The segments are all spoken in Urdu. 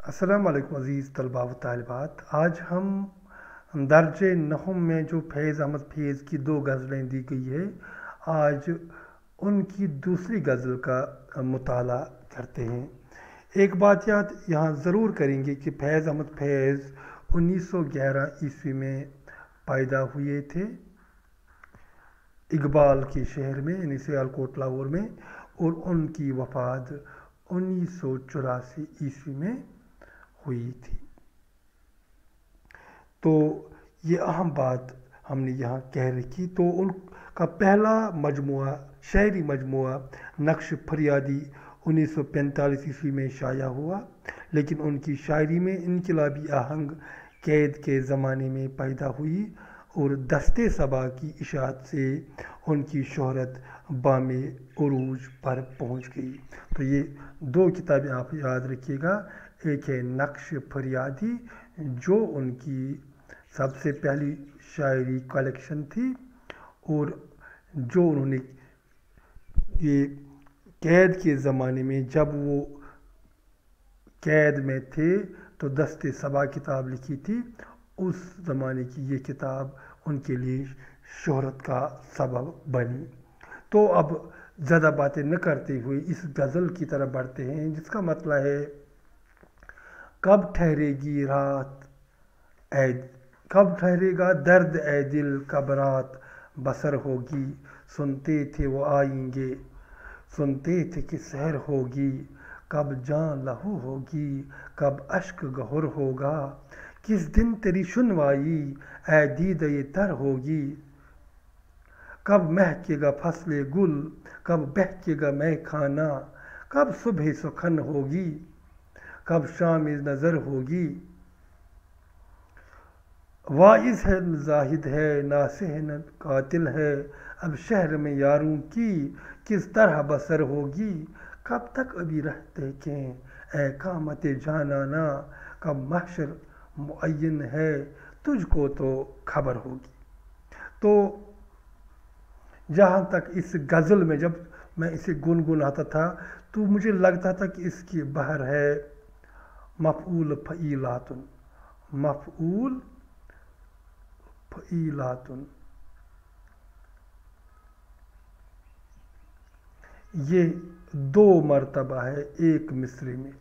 السلام علیکم عزیز طلباء و طالبات. آج ہم درج نہم میں جو فیض احمد فیض کی دو غزلیں دی گئی ہے، آج ان کی دوسری غزل کا مطالعہ کرتے ہیں. ایک بات یاد یہاں ضرور کریں گے کہ فیض احمد فیض 1911 میں پیدا ہوئے تھے اقبال کے شہر میں، یعنی سیالکوٹ لاہور میں، اور ان کی وفات 1984 میں ہوئی تھی. تو یہ اہم بات ہم نے یہاں کہہ رکھی. تو ان کا پہلا مجموعہ، شعری مجموعہ نقش فریادی 1945 میں شائع ہوا، لیکن ان کی شاعری میں انقلابی آہنگ قید کے زمانے میں پیدا ہوئی اور دستے صبا کی اشاعت سے ان کی شہرت بام عروج پر پہنچ گئی. تو یہ دو کتابیں آپ یاد رکھیے گا. ایک ہے نقش فریادی جو ان کی سب سے پہلی شاعری کلیکشن تھی، اور جو انہوں نے یہ قید کے زمانے میں جب وہ قید میں تھے تو دستے صبا کتاب لکھی تھی. اس زمانے کی یہ کتاب ان کے لیے شہرت کا سبب بنی. تو اب زیادہ باتیں نہ کرتے ہوئے اس غزل کی طرف بڑھتے ہیں، جس کا مطلب ہے کب ٹھہرے گی رات اے کب ٹھہرے گا درد اے دل، کب رات بسر ہوگی. سنتے تھے وہ آئیں گے، سنتے تھے کہ سحر ہوگی. کب جان لہو ہوگی، کب اشک گہر ہوگا. کس دن تیری شنوائی اے دیدہ تر ہوگی. کب مہکے گا فصل گل، کب بہکے گا مے خانہ. کب صبح سخن ہوگی، کب شام نظر ہوگی. واعظ ہے زاہد ہے، ناصح نہ قاتل ہے. اب شہر میں یاروں کی کس طرح بسر ہوگی. کب تک ابھی رہتے کیں اے قامت جانانا. کب محشر معین ہے، تجھ کو تو خبر ہوگی. تو جہاں تک اس غزل میں جب میں اسے گنگناتا تھا تو مجھے لگتا تھا کہ اس کی بحر ہے مفعول فعیلاتن، مفعول فعیلاتن. یہ دو مرتبہ ہے ایک مصرے میں،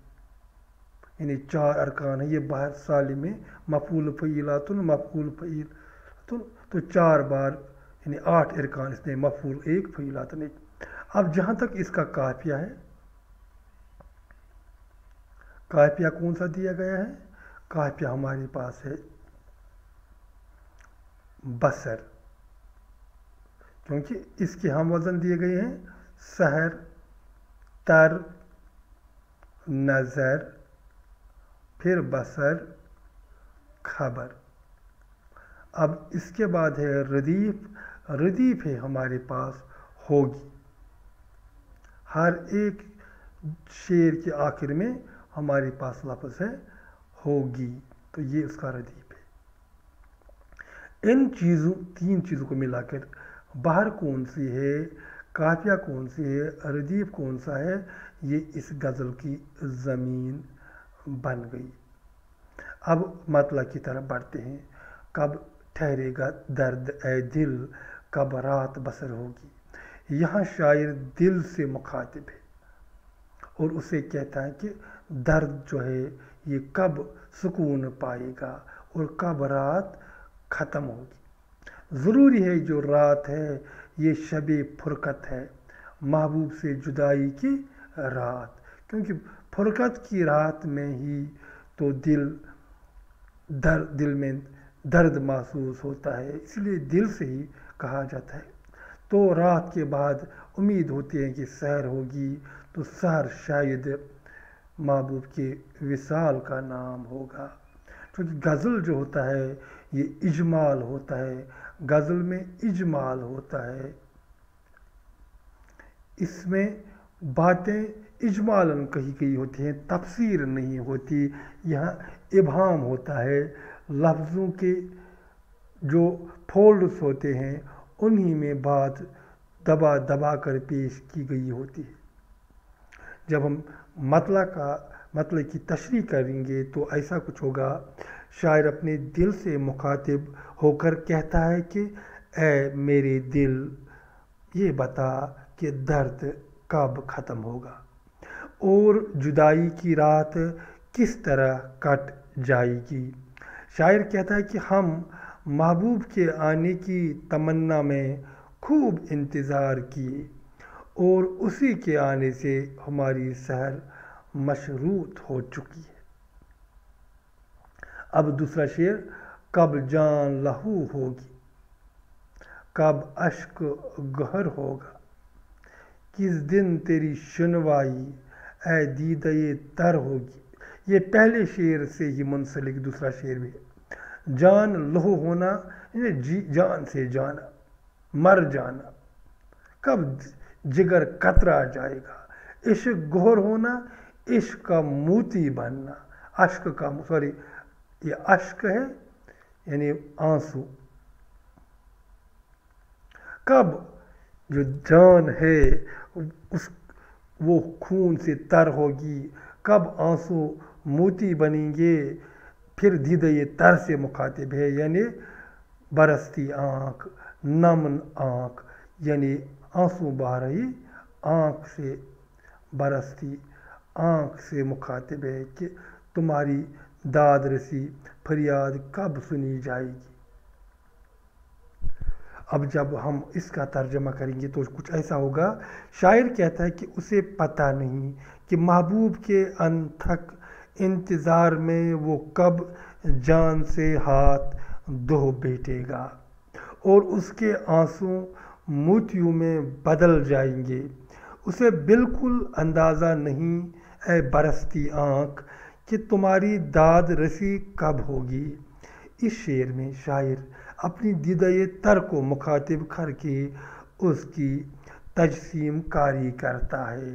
یعنی 4 ارکان ہیں. یہ بحر سالم میں مفعول فعیلاتن، مفعول فعیلاتن، تو 4 بار یعنی 8 ارکان اس نے، مفعول 1 فعیلاتن 1. اب جہاں تک اس کا قافیہ ہے، قافیہ کون سا دیا گیا ہے؟ قافیہ ہمارے پاس ہے بسر، کیونکہ اس کے ہم وزن دیے گئے ہیں سحر، تر، نظر، پھر بسر، خبر. اب اس کے بعد ہے ردیف. ردیف ہے ہمارے پاس ہوگی. ہر ایک شعر کے آخر میں ہمارے پاس لفظ ہے ہوگی، تو یہ اس کا ردیف ہے. ان 3 چیزوں کو ملا کر بحر کون سی ہے، قافیہ کون سی ہے، ردیف کون سا ہے، یہ اس غزل کی زمین بن گئی. اب مطلب کی طرف بڑھتے ہیں. کب ٹھہرے گا درد اے دل، کب رات بسر ہوگی. یہاں شاعر دل سے مخاطب ہے اور اسے کہتا ہے کہ درد جو ہے یہ کب سکون پائے گا اور کب رات ختم ہوگی. ضروری ہے جو رات ہے یہ شب فرقت ہے، محبوب سے جدائی کی رات. کیونکہ فرقت کی رات میں ہی تو دل میں درد محسوس ہوتا ہے، اس لیے دل سے ہی کہا جاتا ہے. تو رات کے بعد امید ہوتی ہے کہ سحر ہوگی، تو سحر شاید محبوب کے وصال کا نام ہوگا. کیونکہ غزل جو ہوتا ہے یہ اجمال ہوتا ہے، غزل میں اجمال ہوتا ہے. اس میں باتیں اجمالاً کہی گئی ہوتی ہیں، تفسیر نہیں ہوتی. یہاں ابہام ہوتا ہے، لفظوں کے جو فولڈز ہوتے ہیں انہی میں بات دبا دبا کر پیش کی گئی ہوتی ہے. جب ہم مطلب کی تشریح کریں گے تو ایسا کچھ ہوگا، شاعر اپنے دل سے مخاطب ہو کر کہتا ہے کہ اے میرے دل یہ بتا کہ درد کب ختم ہوگا اور جدائی کی رات کس طرح کٹ جائے گی۔ شاعر کہتا ہے کہ ہم محبوب کے آنے کی تمنا میں خوب انتظار کیے اور اسی کے آنے سے ہماری سحر مشروط ہو چکی ہے۔ اب دوسرا شعر، کب جان لہو ہوگی، کب اشک گہر ہوگا، کس دن تیری شنوائی اے دیدہ تر ہوگی۔ یہ پہلے شعر سے ہی منسلک دوسرا شعر بھی ہے۔ جان لہو ہونا یعنی جان سے جانا، مر جانا، کب جگر کترا جائے گا۔ عشق گہر ہونا، عشق کا موتی بننا، اشک کا یہ اشک ہے یعنی آنسو۔ کب جو جان ہے وہ خون سے تر ہوگی، کب آنسو موتی بنیں گے۔ پھر دیدہ تر سے مخاطب ہے یعنی برستی آنکھ، نمن آنکھ، یعنی آنسو بہہ رہی آنکھ سے، برستی آنکھ سے مخاطب ہے کہ تمہاری داد رسی فریاد کب سنی جائے گی۔ اب جب ہم اس کا ترجمہ کریں گے تو کچھ ایسا ہوگا، شاعر کہتا ہے کہ اسے پتہ نہیں کہ محبوب کے انتھک انتظار میں وہ کب جان سے ہاتھ دھو بیٹھے گا اور اس کے آنسو موتیوں میں بدل جائیں گے۔ اسے بالکل اندازہ نہیں اے برستی آنکھ کہ تمہاری داد رسی کب ہوگی۔ اس شعر میں شاعر اپنی دیدہ تر کو مخاطب کر کے اس کی تجسیم کاری کرتا ہے۔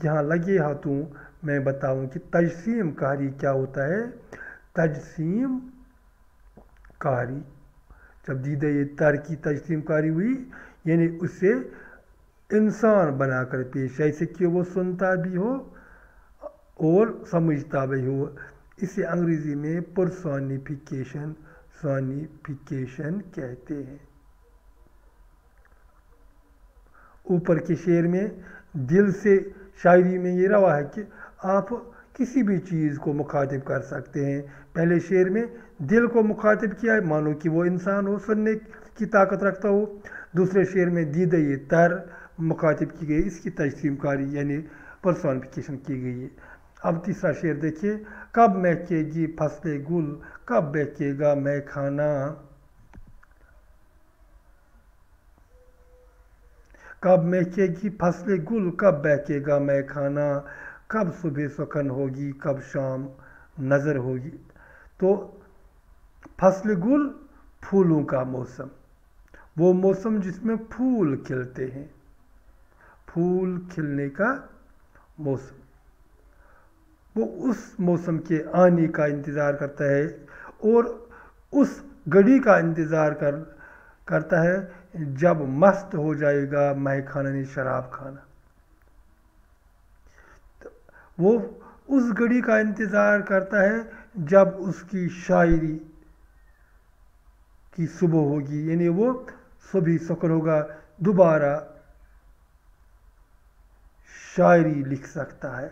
یہاں لگے ہاتھوں میں بتاؤں کہ تجسیم کاری کیا ہوتا ہے۔ تجسیم کاری، جب دیدہ تر کی تجسیم کاری ہوئی یعنی اسے انسان بنا کر پیش، ایسے کہ وہ سنتا بھی ہو اور سمجھتا بھی ہو۔ اسے انگریزی میں پرسونیفیکیشن کہتے ہیں۔ اوپر کے شعر میں دل سے شاعری میں یہ روا ہے کہ آپ کسی بھی چیز کو مخاطب کر سکتے ہیں۔ پہلے شعر میں دل کو مخاطب کیا ہے، مانو کہ وہ انسان ہو، سننے کی طاقت رکھتا ہو۔ دوسرے شعر میں دیدہ تر مخاطب کی گئی، اس کی تجسیم کاری یعنی پرسونیفیکیشن کی گئی ہے۔ اب تیسرا شعر دیکھیے، کب مہکے گی فصل گل، کب بہکے گا مے خانہ، کب مہکے گی فصل گل، کب بہکے گا مے خانہ، کب صبح سخن ہوگی، کب شام نظر ہوگی۔ تو فصل گل پھولوں کا موسم، وہ موسم جس میں پھول کھلتے ہیں، پھول کھلنے کا موسم، وہ اس موسم کے آنے کا انتظار کرتا ہے اور اس گھڑی کا انتظار کرتا ہے جب مست ہو جائے گا مے خانہ نے شراب کھانا۔ وہ اس گھڑی کا انتظار کرتا ہے جب اس کی شاعری کی صبح ہوگی، یعنی وہ صبح سکر ہوگا، دوبارہ شاعری لکھ سکتا ہے۔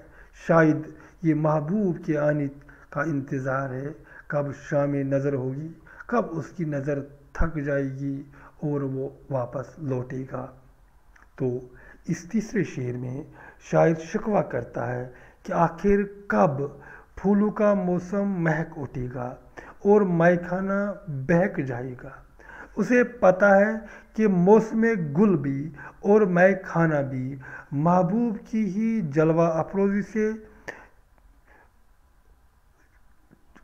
شاید یہ محبوب کے آنے کا انتظار ہے، کب شام نظر ہوگی، کب اس کی نظر تھک جائے گی اور وہ واپس لوٹے گا۔ تو اس تیسرے شعر میں شاعر شکوہ کرتا ہے کہ آخر کب پھولوں کا موسم مہک اٹھے گا اور مے خانہ بہک جائے گا۔ اسے پتہ ہے کہ موسم گل بھی اور مے خانہ بھی محبوب کی ہی جلوہ افروزی سے،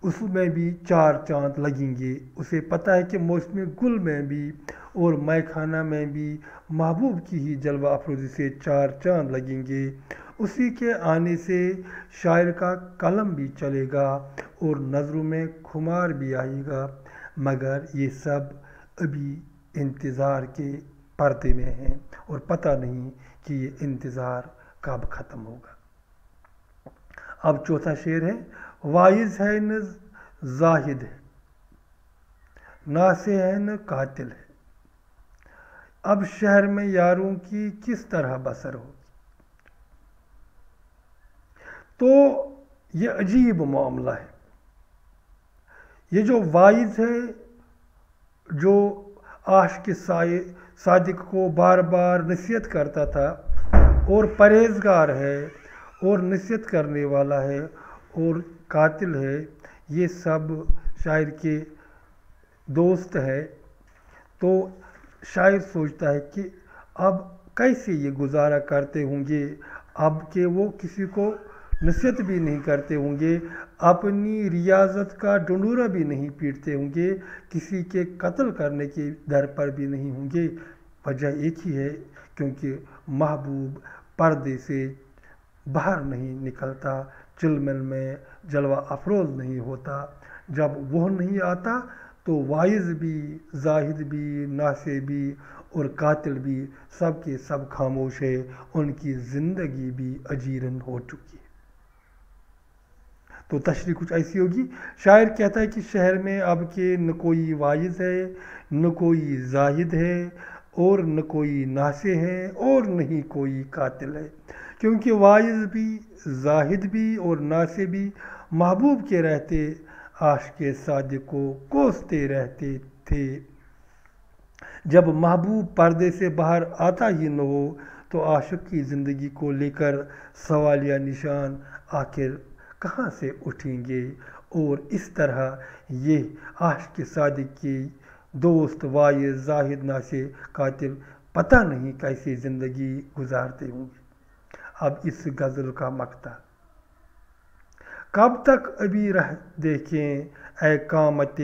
اس میں بھی چار چاند لگیں گے۔ اسے پتہ ہے کہ موسم گل میں بھی اور مے خانہ میں بھی محبوب کی ہی جلوہ افروزی سے چار چاند لگیں گے۔ اسی کے آنے سے شاعر کا قلم بھی چلے گا اور نظروں میں خمار بھی آئے گا، مگر یہ سب ابھی انتظار کے پردے میں ہیں اور پتہ نہیں کہ یہ انتظار کب ختم ہوگا۔ اب چوتھا شعر ہے، وائز ہے نہ زاہد ہے، ناصح ہے نہ قاتل ہے، اب شہر میں یاروں کی کس طرح بسر ہو۔ تو یہ عجیب معاملہ ہے، یہ جو وائز ہے، جو عاشق صادق کو بار بار نصیحت کرتا تھا، اور پرہیزگار ہے اور نصیحت کرنے والا ہے اور قاتل ہے، یہ سب شاعر کے دوست ہے۔ تو شاعر سوچتا ہے کہ اب کیسے یہ گزارا کرتے ہوں گے، اب کہ وہ کسی کو نصیحت بھی نہیں کرتے ہوں گے، اپنی ریاضت کا ڈنڈورا بھی نہیں پیٹتے ہوں گے، کسی کے قتل کرنے کے در پر بھی نہیں ہوں گے۔ وجہ ایک ہی ہے، کیونکہ محبوب پردے سے باہر نہیں نکلتا، چلمل میں جلوہ افروز نہیں ہوتا۔ جب وہ نہیں آتا تو وائز بھی، زاہد بھی، ناصح بھی اور قاتل بھی سب کے سب خاموش ہے، ان کی زندگی بھی اجیرن ہو چکی ہے۔ تو تشریح کچھ ایسی ہوگی، شاعر کہتا ہے کہ شہر میں اب کہ نہ کوئی وائز ہے، نہ کوئی زاہد ہے، اور نہ کوئی ناصح ہے، اور نہ ہی کوئی قاتل ہے، کیونکہ وائز بھی، زاہد بھی اور ناصح بھی محبوب کے رہتے عاشق صادق کو کوستے رہتے تھے۔ جب محبوب پردے سے باہر آتا ہی نہ ہو تو عاشق کی زندگی کو لے کر سوالیہ نشان آخر کہاں سے اٹھیں گے، اور اس طرح یہ عاشق صادق کی دوست وائز، زاہد، ناصح، قاتل پتہ نہیں کیسے زندگی گزارتے ہوں گے۔ اب اس غزل کا مقطع، کب تک ابھی رہ دیکھیں اے قامت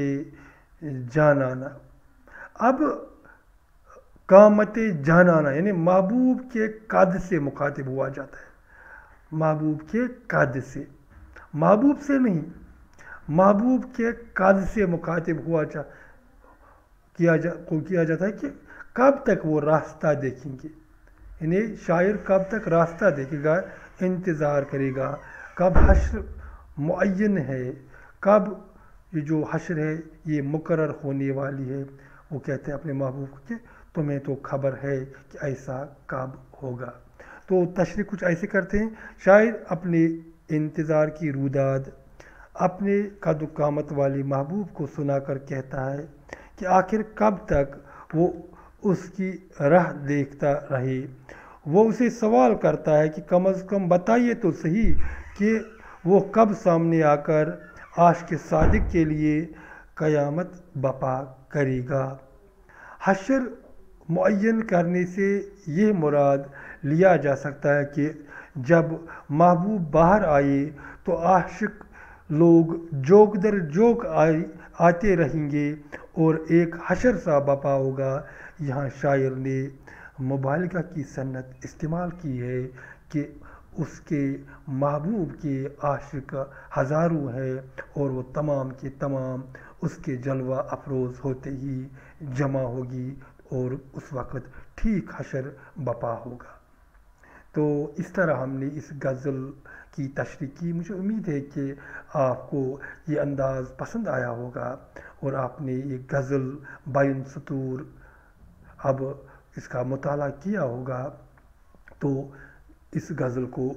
جانانہ۔ اب قامت جانانہ یعنی محبوب کے قد سے مخاطب ہوا جاتا ہے، محبوب کے قد سے، محبوب سے نہیں، محبوب کے قد سے مخاطب کیا جاتا ہے کہ کب تک وہ راستہ دیکھیں گے، یعنی شاعر کب تک راستہ دیکھے گا، انتظار کرے گا، کب حشر معین ہے، کب یہ جو حشر ہے یہ مقرر ہونے والی ہے۔ وہ کہتے ہیں اپنے محبوب کو کہ تمہیں تو خبر ہے کہ ایسا کب ہوگا۔ تو تشریح کچھ ایسے کرتے ہیں، شاعر اپنے انتظار کی روداد اپنے قد و قامت والی محبوب کو سنا کر کہتا ہے کہ آخر کب تک وہ اس کی راہ دیکھتا رہے۔ وہ اسے سوال کرتا ہے کہ کم از کم بتائیے تو صحیح کہ وہ کب سامنے آ کر عاشق صادق کے لیے قیامت بپا کرے گا۔ حشر معین کرنے سے یہ مراد لیا جا سکتا ہے کہ جب محبوب باہر آئے تو عاشق لوگ جوک در جوک آتے رہیں گے اور ایک حشر سا بپا ہوگا۔ یہاں شاعر نے مبالغہ کی صنعت استعمال کی ہے کہ اس کے محبوب کے عاشق ہزاروں ہیں اور وہ تمام کے تمام اس کے جلوہ افروز ہوتے ہی جمع ہوگی اور اس وقت ٹھیک حشر بپا ہوگا۔ تو اس طرح ہم نے اس غزل کی تشریح کی۔ مجھے امید ہے کہ آپ کو یہ انداز پسند آیا ہوگا اور آپ نے یہ غزل بین سطور اب اس کا مطالعہ کیا ہوگا۔ تو اس غزل کو،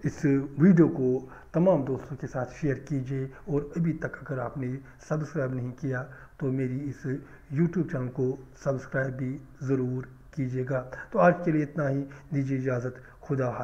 اس ویڈیو کو تمام دوستوں کے ساتھ شیئر کیجیے، اور ابھی تک اگر آپ نے سبسکرائب نہیں کیا تو میری اس یوٹیوب چینل کو سبسکرائب بھی ضرور کیجیے گا۔ تو آج کے لیے اتنا ہی، دیجیے اجازت، خدا حافظ۔